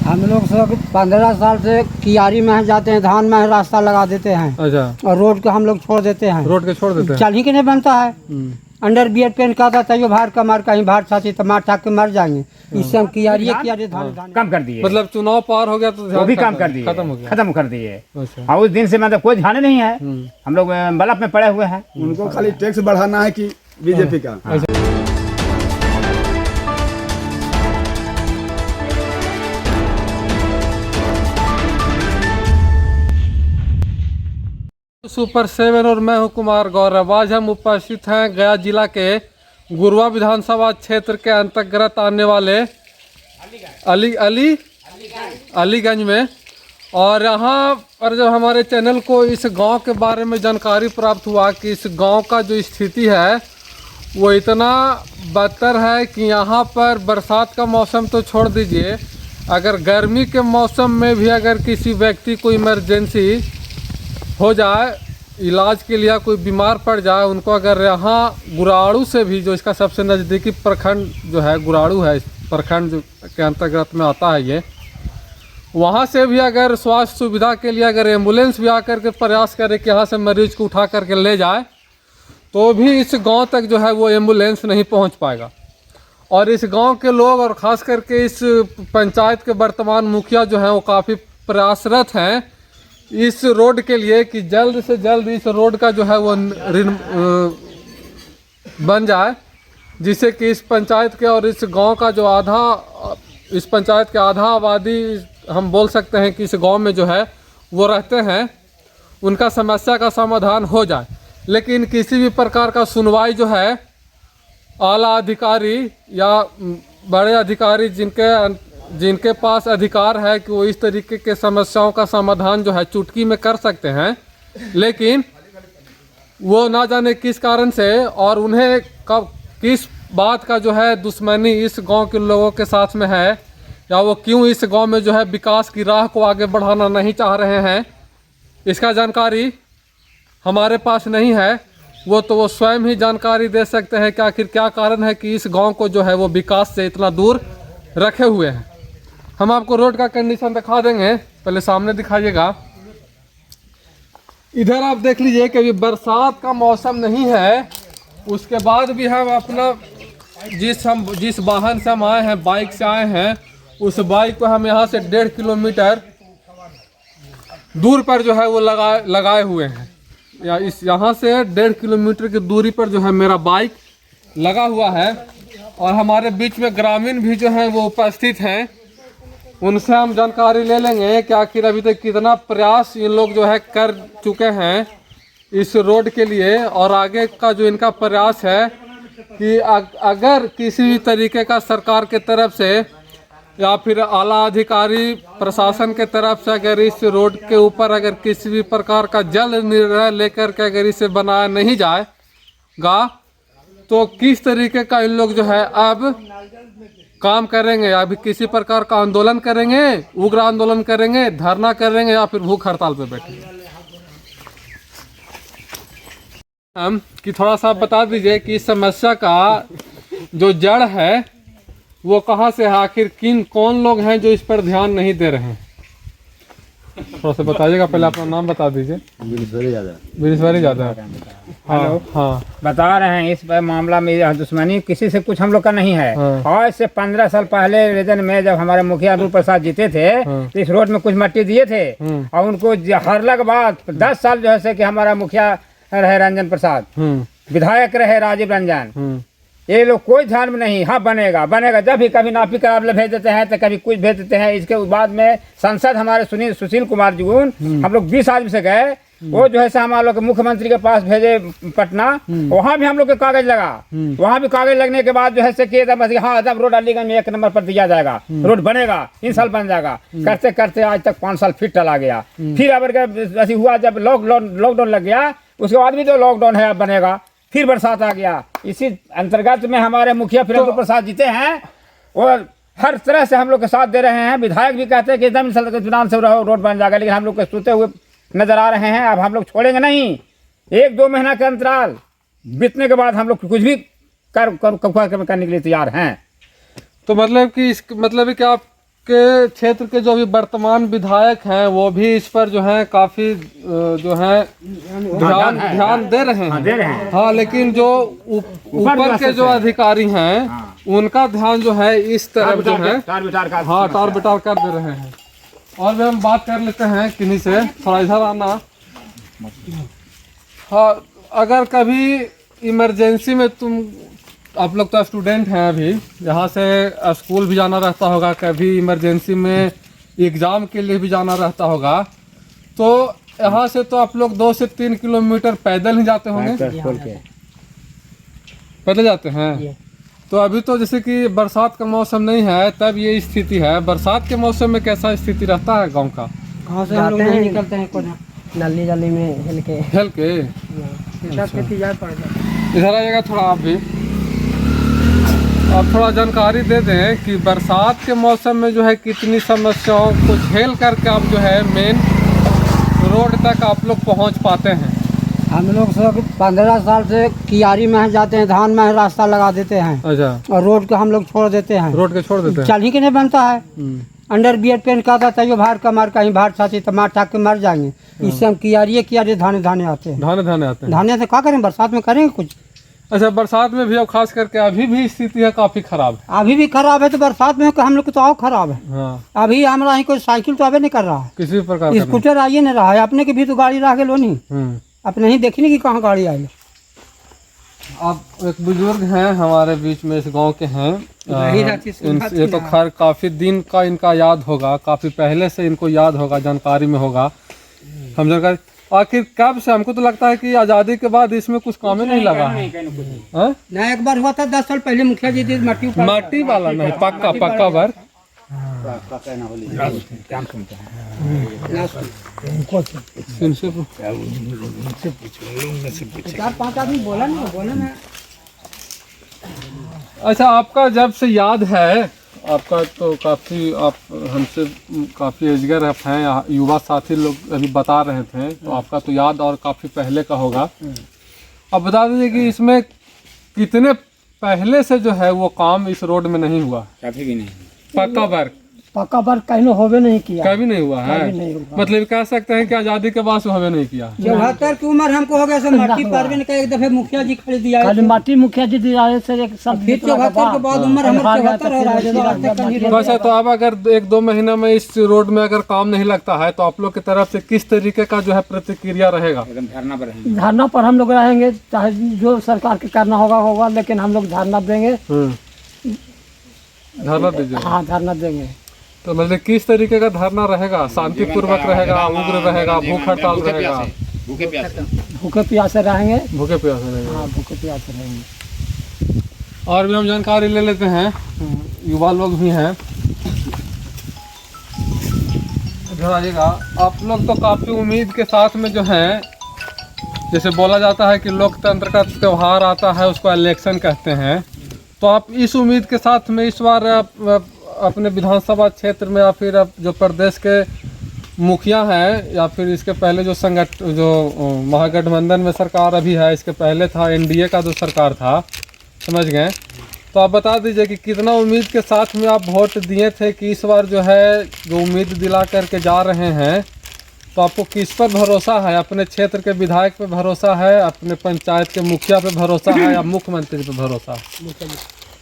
हम लोग सब 15 साल से कियारी में जाते हैं, धान में रास्ता लगा देते हैं। अच्छा। और रोड को हम लोग छोड़ देते हैं, रोड के छोड़ देते हैं। चल ही के नहीं बनता है। अंडर बियर पेन का था तैयो भार का मार, कहीं भार छाती तो मार ठाक के मर जाएंगे। इससे हम कियारी धान कम कर दिए। मतलब चुनाव पार हो गया तो वो भी कम कर दिए, खत्म हो गया, खत्म कर दिए। अच्छा। और उस दिन से मतलब कोई ध्यान नहीं है, हम लोग बल्ब में पड़े हुए हैं। उनको खाली टैक्स बढ़ाना है कि बीजेपी का। सुपर 7 और मैं हूं कुमार गौरव। आज हम उपस्थित हैं गया जिला के गुरुआ विधानसभा क्षेत्र के अंतर्गत आने वाले अलीगंज में। और यहाँ पर जब हमारे चैनल को इस गांव के बारे में जानकारी प्राप्त हुआ कि इस गांव का जो स्थिति है वो इतना बदतर है कि यहाँ पर बरसात का मौसम तो छोड़ दीजिए, अगर गर्मी के मौसम में भी अगर किसी व्यक्ति को इमरजेंसी हो जाए, इलाज के लिए कोई बीमार पड़ जाए, उनको अगर यहाँ गुराड़ू से भी, जो इसका सबसे नज़दीकी प्रखंड जो है गुराड़ू है, इस प्रखंड के अंतर्गत में आता है ये, वहाँ से भी अगर स्वास्थ्य सुविधा के लिए अगर एम्बुलेंस भी आकर के प्रयास करे कि यहाँ से मरीज को उठा करके ले जाए, तो भी इस गांव तक जो है वो एम्बुलेंस नहीं पहुँच पाएगा। और इस गांव के लोग और ख़ास करके इस पंचायत के वर्तमान मुखिया जो हैं वो काफ़ी प्रयासरत हैं इस रोड के लिए कि जल्द से जल्द इस रोड का जो है वो बन जाए, जिससे कि इस पंचायत के और इस गांव का जो इस पंचायत के आधा आबादी हम बोल सकते हैं कि इस गांव में जो है वो रहते हैं, उनका समस्या का समाधान हो जाए। लेकिन किसी भी प्रकार का सुनवाई जो है आला अधिकारी या बड़े अधिकारी जिनके पास अधिकार है कि वो इस तरीके के समस्याओं का समाधान जो है चुटकी में कर सकते हैं, लेकिन वो ना जाने किस कारण से और उन्हें कब किस बात का जो है दुश्मनी इस गांव के लोगों के साथ में है, या वो क्यों इस गांव में जो है विकास की राह को आगे बढ़ाना नहीं चाह रहे हैं, इसका जानकारी हमारे पास नहीं है। वो स्वयं ही जानकारी दे सकते हैं कि आखिर क्या कारण है कि इस गांव को जो है वो विकास से इतना दूर रखे हुए हैं। हम आपको रोड का कंडीशन दिखा देंगे, पहले सामने दिखाइएगा। इधर आप देख लीजिए कि अभी बरसात का मौसम नहीं है, उसके बाद भी हम अपना जिस वाहन से हम आए हैं, बाइक से आए हैं, उस बाइक को हम यहाँ से 1.5 किलोमीटर दूर पर जो है वो लगाए हुए हैं। या इस यहाँ से 1.5 किलोमीटर की दूरी पर जो है मेरा बाइक लगा हुआ है। और हमारे बीच में ग्रामीण भी जो हैं वो उपस्थित हैं, उनसे हम जानकारी ले लेंगे कि आखिर अभी तक कितना प्रयास इन लोग जो है कर चुके हैं इस रोड के लिए, और आगे का जो इनका प्रयास है कि अगर किसी भी तरीके का सरकार के तरफ से या फिर आला अधिकारी प्रशासन के तरफ से अगर इस रोड के ऊपर अगर किसी भी प्रकार का जल्द निर्णय लेकर के अगर इसे बनाया नहीं जाएगा, तो किस तरीके का इन लोग जो है अब काम करेंगे। अभी किसी प्रकार का आंदोलन करेंगे, उग्र आंदोलन करेंगे, धरना करेंगे, या फिर भूख हड़ताल पे बैठेंगे। हम कि थोड़ा सा बता दीजिए कि इस समस्या का जो जड़ है वो कहाँ से है, आखिर कौन लोग हैं जो इस पर ध्यान नहीं दे रहे हैं, थोड़ा सा बताइएगा। पहले अपना नाम बता दीजिए। बीरेश्वरी यादव। हाँ हाँ, बता रहे हैं इस मामला में दुश्मनी किसी से कुछ हम लोग का नहीं है। और इससे 15 साल पहले रीजन में जब हमारे मुखिया अब्दुल प्रसाद जीते थे तो इस रोड में कुछ मट्टी दिए थे, और उनको हारने के बाद 10 साल जो है कि हमारा मुखिया रहे रंजन प्रसाद, विधायक रहे राजीव रंजन, ये लोग कोई ध्यान में नहीं। हाँ बनेगा जब भी कभी नापी करावले भेज देते हैं तो कभी कुछ भेज देते हैं। इसके बाद में सांसद हमारे सुशील कुमार जुगुन, हम लोग 20 आदमी से गए, वो जो है हम लोग के मुख्यमंत्री के पास भेजे पटना, वहाँ भी हम लोग के कागज लगा। वहाँ भी कागज लगने के बाद जो है कि हाँ एकदम रोड अलीगंज में 1 नंबर पर दिया जाएगा, रोड बनेगा, 3 साल बन जाएगा। करते करते आज तक 5 साल फिर टला गया। फिर अब ऐसी हुआ जब लॉकडाउन लग गया, उसके बाद भी जो लॉकडाउन है अब बनेगा, फिर बरसात आ गया। इसी अंतर्गत में हमारे मुखिया फिर अब्दुल प्रसाद जीते हैं और हर तरह से हम लोग के साथ दे रहे हैं। विधायक भी कहते हैं कि एकदम इत्मीनान से रहो, रोड बन जाएगा, लेकिन हम लोग के सोते हुए नजर आ रहे हैं। अब हम लोग छोड़ेंगे नहीं, 1-2 महीना के अंतराल बीतने के बाद हम लोग कुछ भी करने के लिए तैयार हैं। तो मतलब कि क्या आप आपके क्षेत्र के जो भी वर्तमान विधायक हैं वो भी इस पर जो है काफी जो है ध्यान दे रहे हैं। दे रहे हैं। हाँ, लेकिन जो ऊपर के जो अधिकारी हैं उनका ध्यान जो है इस तरफ जो है तार बिटार का हाँ टार बिटार कर दे रहे हैं। और भी हम बात कर लेते हैं किन्हीं से, थोड़ा इधर आना। हाँ, अगर कभी इमरजेंसी में आप लोग तो स्टूडेंट हैं अभी, यहाँ से स्कूल भी जाना रहता होगा, कभी इमरजेंसी में एग्ज़ाम के लिए भी जाना रहता होगा, तो यहाँ से तो आप लोग 2 से 3 किलोमीटर पैदल ही जाते होंगे। पैदल जाते हैं। तो अभी तो जैसे कि बरसात का मौसम नहीं है तब ये स्थिति है, बरसात के मौसम में कैसा स्थिति रहता है गाँव का? गाँव से हम लोग नहीं निकलते हैं, कोई नली जली में हिल के खेती जा पड़ेगा। इधर आइएगा थोड़ा आप भी। आप थोड़ा जानकारी दे दें कि बरसात के मौसम में जो है कितनी समस्याओं को झेल करके आप जो है मेन रोड तक आप लोग पहुंच पाते हैं। हम लोग सब 15 साल से कियारी में जाते हैं, धान में रास्ता लगा देते हैं। अच्छा। और रोड को हम लोग छोड़ देते हैं, रोड के छोड़ देते हैं। चल ही के नहीं बनता है। अंडर बियर पेन का था यो भार का मार, कहीं भार छाती तो मार ठाक के मर जाएंगे। इससे हम कियारी धाने धाने आते हैं। धाने आते हैं। धाने से क्या करें, बरसात में करेंगे कुछ? अच्छा, बरसात में भी अब खास करके अभी भी स्थिति है काफी खराब है। अभी भी खराब है, तो बरसात में हम लोग को तो और खराब है। हाँ। अभी हमारा ही कोई साइकिल तो अबे नहीं कर रहा है, किसी प्रकार का स्कूटर आइए नहीं रहा है। अपने के भी तो गाड़ी रह गए नहीं, अपने ही देखने की कहाँ गाड़ी आई। अब एक बुजुर्ग हैं हमारे बीच में, इस गांव के हैं। ये तो खैर काफी दिन का इनका याद होगा, काफी पहले से इनको याद होगा, जानकारी में होगा। हम जानकारी आखिर कब से, हमको तो लगता है कि आजादी के बाद इसमें कुछ काम ही नहीं लगा है। ना एक बार हुआ था 10 साल पहले, मुखिया जी दी माटी वाला नहीं, पक्का बार। अच्छा, आपका जब से याद है, आपका तो काफ़ी, आप हमसे काफ़ी एजगर हैं, युवा साथी लोग अभी बता रहे थे, तो आपका तो याद और काफ़ी पहले का होगा। अब बता दीजिए कि इसमें कितने पहले से जो है वो काम इस रोड में नहीं हुआ? कभी भी नहीं। पक्का बार कहीं होवे नहीं किया, कभी नहीं हुआ है। मतलब कह सकते हैं कि आजादी के बाद से हमें नहीं किया। 74 की उम्र हमको हो गया, सब माटी परवीन का एक दफे मुखिया जी खरीद दिया है। माटी मुखिया जी दिया से एक सब 74 के बाद उम्र हमारे 74 हो रहा है। वैसे तो अब अगर 1-2 महीना में इस रोड में अगर काम नहीं लगता है तो आप लोग की तरफ से किस तरीके का जो है प्रतिक्रिया रहेगा? धरना पर हम लोग रहेंगे, चाहे जो सरकार के करना होगा, लेकिन हम लोग धरना देंगे। धरना दीजिए। हाँ, धरना देंगे। तो मतलब किस तरीके का धरना रहेगा? शांतिपूर्वक रहेगा, उग्र रहेगा, भूख हड़ताल रहेगा? भूखे प्यासे रहेंगे। भूखे प्यासे रहेंगे। हाँ, भूखे प्यासे रहेंगे। और भी हम जानकारी ले लेते हैं, युवा लोग भी हैं। इधर आइएगा। आप लोग तो काफ़ी उम्मीद के साथ में जो है, जैसे बोला जाता है कि लोकतंत्र का त्यौहार आता है उसको इलेक्शन कहते हैं, तो आप इस उम्मीद के साथ में इस बार अपने विधानसभा क्षेत्र में या फिर अब जो प्रदेश के मुखिया हैं या फिर इसके पहले जो महागठबंधन में सरकार अभी है, इसके पहले था एनडीए का जो सरकार था, समझ गए? तो आप बता दीजिए कि कितना उम्मीद के साथ में आप वोट दिए थे कि इस बार जो है जो उम्मीद दिला करके जा रहे हैं, तो आपको किस पर भरोसा है? अपने क्षेत्र के विधायक पे भरोसा है, अपने पंचायत के मुखिया पे भरोसा है, या मुख्यमंत्री पे भरोसा है?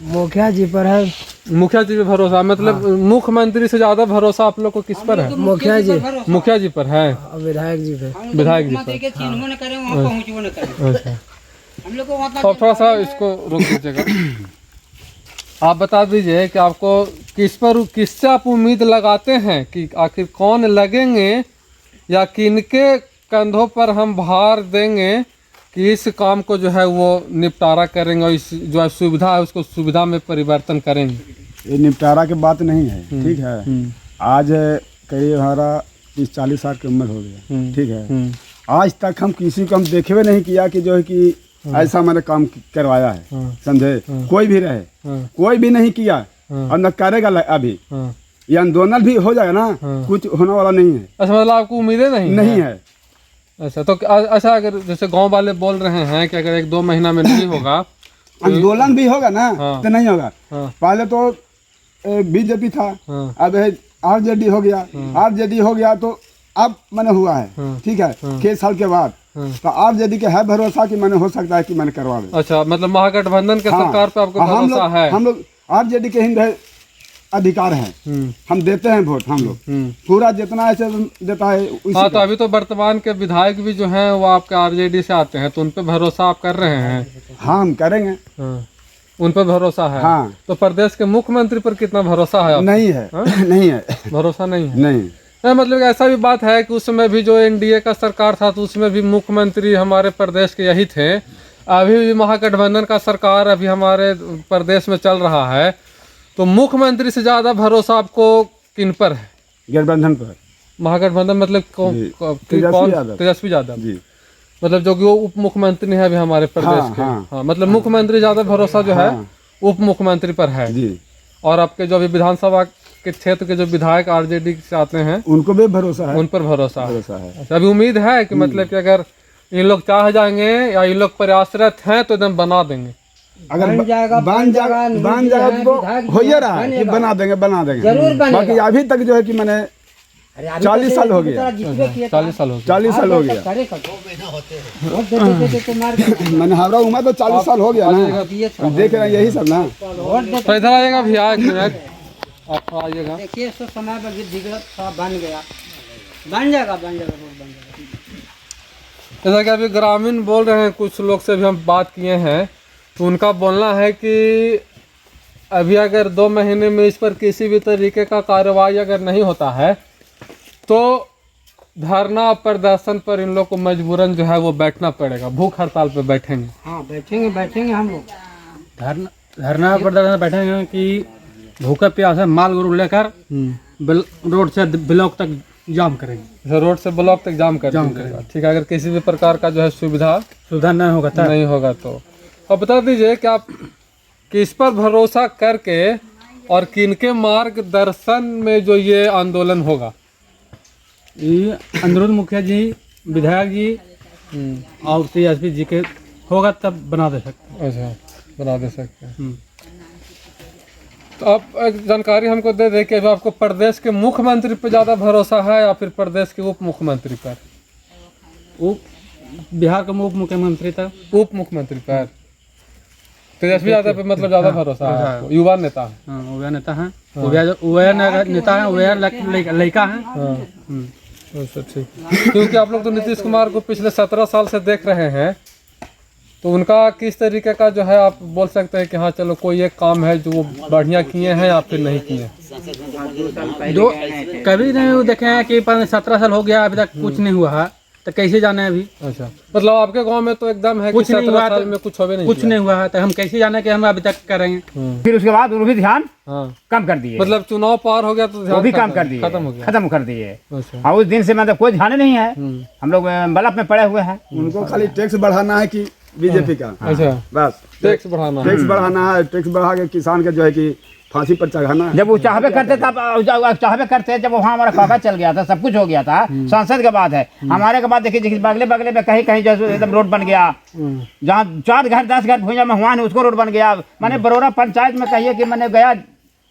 मुखिया जी पर है। मुखिया जी पे भरोसा, मतलब मुख्यमंत्री से ज्यादा भरोसा आप लोग को किस पर है? मुखिया जी पर है। विधायक जी पे। विधायक जी पर। तो थोड़ा सा इसको रोक दीजिएगा। आप बता दीजिए कि आपको किससे आप उम्मीद लगाते हैं कि आखिर कौन लगेंगे, या किनके कंधों पर हम भार देंगे कि इस काम को जो है वो निपटारा करेंगे और इस जो सुविधा है उसको सुविधा में परिवर्तन करेंगे? ये निपटारा की बात नहीं है, ठीक है। आज करीब हमारा 30-40 साल की उम्र हो गया, ठीक है। आज तक हम किसी को हम देखे हुए नहीं किया कि जो है कि ऐसा मैंने काम करवाया है, समझे? कोई भी रहे, कोई भी नहीं किया और न करेगा अभी। ये आंदोलन भी हो जाएगा ना, कुछ होने वाला नहीं है। अच्छा, मतलब आपको उम्मीदें नहीं है। अच्छा, तो अच्छा, अगर जैसे गांव वाले बोल रहे हैं कि अगर 1-2 महीना में नहीं होगा, आंदोलन भी होगा ना तो नहीं होगा। पहले तो बीजेपी था, हाँ। अब आरजेडी हो गया, आरजेडी हो गया तो अब मैंने हुआ है, ठीक है, 6 साल के बाद तो आरजेडी के है भरोसा कि मैंने हो सकता है कि मैंने करवा दे। अच्छा, मतलब महागठबंधन के सरकार पे आपको भरोसा है? हम लोग आरजेडी के हिंद अधिकार है, हम देते हैं वोट, हम लोग पूरा जितना ऐसे देता है उसी हाँ। तो का। अभी तो वर्तमान के विधायक भी जो हैं वो आपके आरजेडी से आते हैं, तो उन पे भरोसा आप कर रहे हैं? हाँ, हम करेंगे। हाँ, उन पर भरोसा है। हाँ। तो प्रदेश के मुख्यमंत्री पर कितना भरोसा है आपको? नहीं है, नहीं है, भरोसा नहीं है? नहीं। मतलब ऐसा भी बात है कि उस समय भी जो एनडीए का सरकार था तो उसमें भी मुख्यमंत्री हमारे प्रदेश के यही थे। अभी भी महागठबंधन का सरकार अभी हमारे प्रदेश में चल रहा है, तो मुख्यमंत्री से ज्यादा भरोसा आपको किन पर है? गठबंधन पर। महागठबंधन मतलब कौन? तेजस्वी यादव जी। मतलब जो कि वो उप मुख्यमंत्री है अभी हमारे प्रदेश के। हाँ, मतलब मुख्यमंत्री ज्यादा भरोसा जो है उप मुख्यमंत्री पर है जी। और आपके जो अभी विधानसभा के क्षेत्र के जो विधायक आरजेडी से आते हैं उनको भी भरोसा है, उन पर भरोसा है। है। अच्छा, अभी उम्मीद है कि मतलब कि अगर इन लोग चाह जाएंगे या इन लोग प्रयासरत हैं तो एकदम बना देंगे। अगर बन जाएगा तो हो ही रहा है कि बना देंगे जरूर बनेगा। बाकी अभी तक जो है कि मैंने 40 साल हो गया, 40 साल हो गए। 40 साल हो गया मैंने हावड़ा घूमा तो 40 साल हो गया ना, देख रहे हैं यही सब ना। तो इधर आइएगा भैया, एक मिनट आप आइएगा। देखिए तो समय पर बिगड़त सा बन गया, बन जाएगा रोड बन जाएगा। जैसा कि अभी ग्रामीण बोल रहे हैं, कुछ लोग से भी हम बात किए हैं तो उनका बोलना है कि अभी अगर 2 महीने में इस पर किसी भी तरीके का कार्रवाई अगर नहीं होता है तो धरना प्रदर्शन पर इन लोग को मजबूरन जो है वो बैठना पड़ेगा, भूख हड़ताल पर बैठेंगे। हाँ, बैठेंगे हम लोग धरना प्रदर्शन बैठेंगे कि भूखे प्यासे माल गुरु लेकर रोड से ब्लॉक तक जाम करेंगे। रोड से ब्लॉक तक जाम करेंगे। ठीक है, अगर किसी भी प्रकार का जो है सुविधा नहीं होगा तो अब बता दीजिए कि आप किस पर भरोसा करके और किनके मार्गदर्शन में जो ये आंदोलन होगा? ये अनिरुद्ध मुखिया जी, विधायक जी और तेजस्वी जी के होगा तब बना दे सकते। अच्छा, बना दे सकते हैं। तो आप एक जानकारी हमको दे दें कि अभी आपको प्रदेश के मुख्यमंत्री पर ज़्यादा भरोसा है या फिर प्रदेश के उप मुख्यमंत्री पर? बिहार का उप मुख्यमंत्री था, उप मुख्यमंत्री पर तेजस्वी यादव पे मतलब ज़्यादा भरोसा है आपको? युवा नेता है। हाँ, वह नेता है, वह नेता है, वह लड़का है। अच्छा, ठीक। क्योंकि आप लोग तो नीतीश कुमार को पिछले 17 साल से देख रहे हैं, तो उनका किस तरीके का जो है आप बोल सकते हैं कि हाँ चलो कोई एक काम है जो वो बढ़िया किए हैं या फिर नहीं किए? जो कभी नहीं वो देखे हैं कि 17 साल हो गया अभी तक कुछ नहीं हुआ है, तो कैसे जाने अभी? अच्छा, मतलब आपके गांव में तो एकदम है कि कुछ नहीं 17 हुआ, साल में कुछ होवे नहीं कुछ नहीं हुआ है, तो हम कैसे जाने कि हम अभी तक करेंगे? फिर उसके बाद वो भी ध्यान हाँ, कम कर दिए, मतलब चुनाव पार हो गया तो वो ध्यान भी कम कर दिए, खत्म हो गया। खत्म कर दिए। अच्छा, और उस दिन से मतलब कोई ध्यान नहीं है, हम लोग बल्ब में पड़े हुए हैं। उनको खाली टैक्स बढ़ाना है कि बीजेपी का, अच्छा, बस टैक्स बढ़ाना है। टैक्स बढ़ाना है, टैक्स बढ़ा के किसान के जो है कि फांसी पर चढ़ाना है। जब वो चाहबे करते तब चाहबे करते, जब वहाँ हमारा कागज चल गया था, सब कुछ हो गया था, संसद के बाद है हमारे के बाद देखिए बगले बगले में कहीं कहीं जैसे एकदम रोड बन गया, जहाँ 4 घर 10 घर भुजा में हुआ है उसको रोड बन गया। मैंने बरोड़ा पंचायत में कहिए कि मैंने गया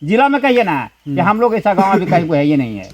जिला में कहिए ना कि हम लोग ऐसा गाँव अभी कहीं को है ये नहीं है।